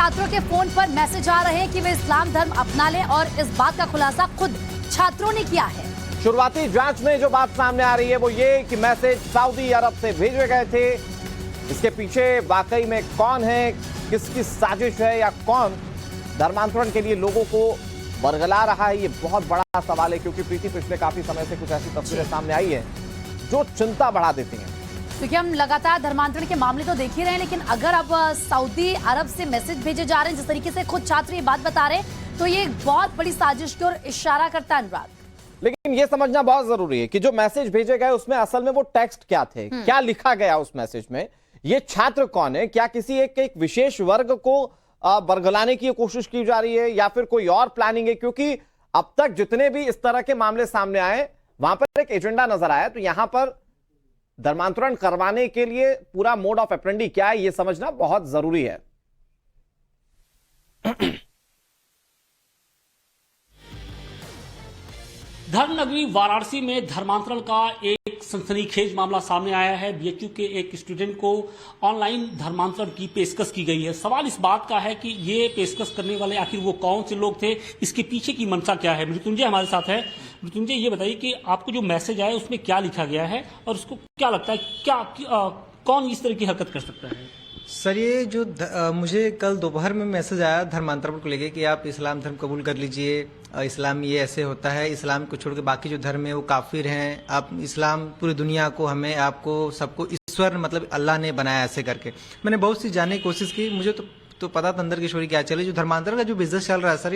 छात्रों के फोन पर मैसेज आ रहे हैं कि वे इस्लाम धर्म अपना लें और इस बात का खुलासा खुद छात्रों ने किया है। शुरुआती जांच में जो बात सामने आ रही है वो ये कि मैसेज सऊदी अरब से भेजे गए थे। इसके पीछे वाकई में कौन है, किसकी साजिश है या कौन धर्मांतरण के लिए लोगों को बरगला रहा है, ये बहुत बड़ा सवाल है। क्योंकि प्रीति पिछले काफी समय से कुछ ऐसी तस्वीरें सामने आई है जो चिंता बढ़ा देती हैं। क्योंकि हम लगातार धर्मांतरण के मामले तो देख ही रहे हैं, लेकिन अगर अब सऊदी अरब से मैसेज भेजे जा रहे हैं, जिस तरीके से खुद छात्र ये बात बता रहे हैं, तो ये एक बहुत बड़ी साजिश की ओर इशारा करता है अनुराग। लेकिन ये समझना बहुत जरूरी है कि जो मैसेज भेजे गए उसमें असल में वो टेक्स्ट क्या थे, क्या लिखा गया उस मैसेज में, ये छात्र कौन है, क्या किसी एक विशेष वर्ग को बरगलाने की कोशिश की जा रही है या फिर कोई और प्लानिंग है। क्योंकि अब तक जितने भी इस तरह के मामले सामने आए वहां पर एक एजेंडा नजर आया, तो यहां पर धर्मांतरण करवाने के लिए पूरा मोड ऑफ ऑपरेंडी क्या है यह समझना बहुत जरूरी है। धर्मनगरी वाराणसी में धर्मांतरण का एक सनसनीखेज मामला सामने आया है। बीएचयू के एक स्टूडेंट को ऑनलाइन धर्मांतरण की पेशकश की गई है। सवाल इस बात का है कि ये पेशकश करने वाले आखिर वो कौन से लोग थे, इसके पीछे की मंशा क्या है। मृत्युंजय हमारे साथ है। मृत्युंजय, ये बताइए कि आपको जो मैसेज आया उसमें क्या लिखा गया है और उसको क्या लगता है कौन इस तरह की हरकत कर सकता है? सर, ये जो मुझे कल दोपहर में मैसेज आया धर्मांतरण को लेके कि आप इस्लाम धर्म कबूल कर लीजिए, इस्लाम ये ऐसे होता है, इस्लाम को छोड़ के बाकी जो धर्म है वो काफिर हैं, आप इस्लाम पूरी दुनिया को, हमें, आपको, सबको ईश्वर मतलब अल्लाह ने बनाया, ऐसे करके मैंने बहुत सी जानने की कोशिश की। मुझे तो पता था अंदर की स्टोरी क्या चली। जो धर्मांतरण का जो बिजनेस चल रहा है सर,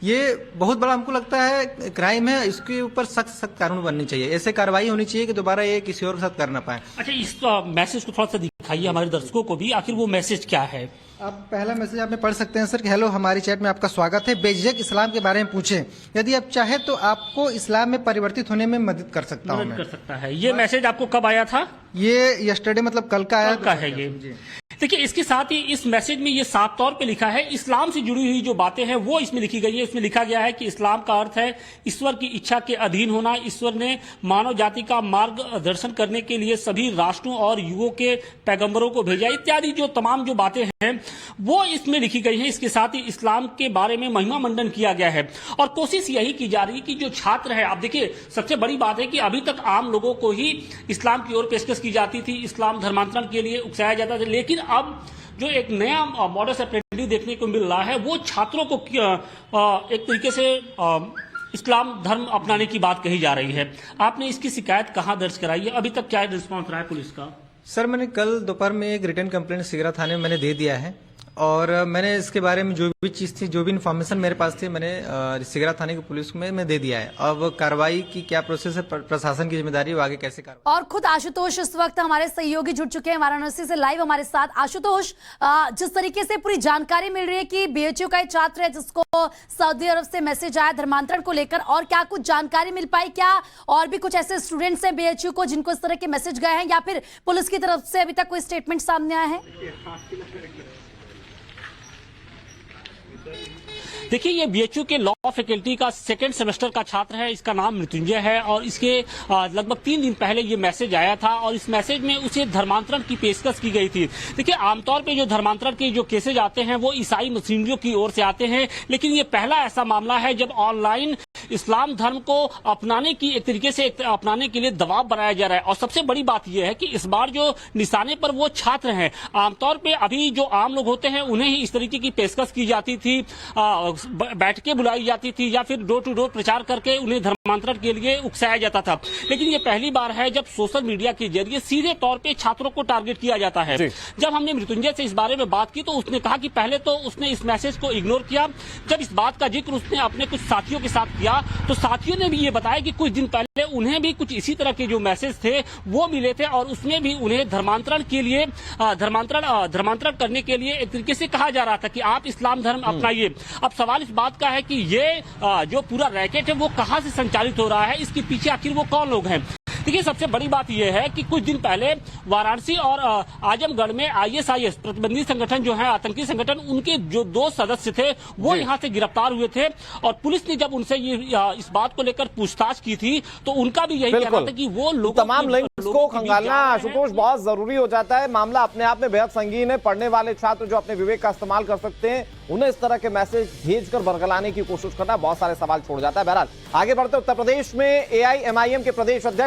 ये बहुत बड़ा हमको लगता है क्राइम है। इसके ऊपर सख्त कानून बननी चाहिए, ऐसे कार्रवाई होनी चाहिए कि दोबारा ये किसी और के साथ कर ना पाए। अच्छा, इस मैसेज को थोड़ा सा दिखाइए हमारे दर्शकों को भी, आखिर वो मैसेज क्या है। आप पहला मैसेज आपने पढ़ सकते हैं सर कि हेलो, हमारी चैट में आपका स्वागत है। बेझिझक इस्लाम के बारे में पूछें, यदि आप चाहे तो आपको इस्लाम में परिवर्तित होने में मदद कर सकता हूं। मदद कर सकता है। ये मैसेज आपको कब आया था? ये यस्टरडे मतलब कल का आया। कल का है ये। देखिए, इसके साथ ही इस मैसेज में ये साफ तौर पे लिखा है, इस्लाम से जुड़ी हुई जो बातें हैं वो इसमें लिखी गई है। इसमें लिखा गया है कि इस्लाम का अर्थ है ईश्वर की इच्छा के अधीन होना। ईश्वर ने मानव जाति का मार्गदर्शन करने के लिए सभी राष्ट्रों और युगों के पैगंबरों को भेजा, इत्यादि जो तमाम जो बातें हैं वो इसमें लिखी गई है। इसके साथ ही इस्लाम के बारे में महिमा मंडन किया गया है और कोशिश यही की जा रही है कि जो छात्र है, आप देखिए सबसे बड़ी बात है कि अभी तक आम लोगों को ही इस्लाम की ओर पेशकश की जाती थी, इस्लाम धर्मांतरण के लिए उकसाया जाता था। लेकिन अब जो एक नया मॉडस ऑपरेंडी देखने को मिल रहा है वो छात्रों को एक तरीके से इस्लाम धर्म अपनाने की बात कही जा रही है। आपने इसकी शिकायत कहां दर्ज कराई है? अभी तक क्या रिस्पॉन्स रहा है पुलिस का? सर, मैंने कल दोपहर में एक रिटर्न कंप्लेंट सिगरा थाने में मैंने दे दिया है और मैंने इसके बारे में जो भी चीज थी, जो भी इन्फॉर्मेशन मेरे पास थी, मैंने सिगरा थाने की पुलिस में मैं दे दिया है। अब कार्रवाई की क्या प्रोसेस है, प्रशासन की जिम्मेदारी, वो आगे कैसे कार्रवाई। और खुद आशुतोष इस वक्त हमारे सहयोगी जुड़ चुके हैं वाराणसी से लाइव हमारे साथ। आशुतोष, जिस तरीके से पूरी जानकारी मिल रही है कि बीएचयू का एक छात्र है जिसको सऊदी अरब से मैसेज आया धर्मांतरण को लेकर, और क्या कुछ जानकारी मिल पाई? क्या और भी कुछ ऐसे स्टूडेंट्स हैं बीएचयू को जिनको इस तरह के मैसेज गए हैं, या फिर पुलिस की तरफ से अभी तक कोई स्टेटमेंट सामने आया है? देखिए, ये बीएचयू के लॉ फैकल्टी का सेकेंड सेमेस्टर का छात्र है। इसका नाम मृत्युंजय है और इसके लगभग 3 दिन पहले ये मैसेज आया था और इस मैसेज में उसे धर्मांतरण की पेशकश की गई थी। देखिए, आमतौर पे जो धर्मांतरण के जो केसेज आते हैं वो ईसाई मुस्लिमों की ओर से आते हैं, लेकिन ये पहला ऐसा मामला है जब ऑनलाइन इस्लाम धर्म को अपनाने की एक तरीके से अपनाने के लिए दबाव बनाया जा रहा है। और सबसे बड़ी बात यह है कि इस बार जो निशाने पर वो छात्र हैं, आमतौर पे अभी जो आम लोग होते हैं उन्हें ही इस तरीके की पेशकश की जाती थी, बैठकें बुलाई जाती थी या फिर डोर टू डोर प्रचार करके उन्हें धर्मांतरण के लिए उकसाया जाता था। लेकिन ये पहली बार है जब सोशल मीडिया के जरिए सीधे तौर पे छात्रों को टारगेट किया जाता है। जब हमने मृत्युंजय से इस बारे में बात की तो उसने कहा कि पहले तो उसने इस मैसेज को इग्नोर किया। जब इस बात का जिक्र उसने अपने कुछ साथियों के साथ किया तो साथियों ने भी ये बताया कि कुछ दिन पहले उन्हें भी कुछ इसी तरह के जो मैसेज थे वो मिले थे और उसमें भी उन्हें धर्मांतरण के लिए धर्मांतरण करने के लिए एक तरीके से कहा जा रहा था कि आप इस्लाम धर्म अपनाइए। अब सवाल इस बात का है कि ये जो पूरा रैकेट है वो कहां से संचालित हो रहा है, इसके पीछे आखिर वो कौन लोग हैं। देखिए, सबसे बड़ी बात यह है कि कुछ दिन पहले वाराणसी और आजमगढ़ में ISIS प्रतिबंधित संगठन जो है, आतंकी संगठन, उनके जो 2 सदस्य थे वो यहाँ से गिरफ्तार हुए थे और पुलिस ने जब उनसे इस बात को लेकर पूछताछ की थी तो उनका भी यही कहना था कि वो लोग तमाम लिंक्स को खंगालना आशुतोष बहुत जरूरी हो जाता है। मामला अपने आप में बेहद संगीन है। पढ़ने वाले छात्र जो अपने विवेक का इस्तेमाल कर सकते हैं, उन्हें इस तरह के मैसेज भेजकर बरगलाने की कोशिश करना बहुत सारे सवाल छोड़ जाता है। बहरहाल आगे बढ़ते उत्तर प्रदेश में AIMIM के प्रदेश अध्यक्ष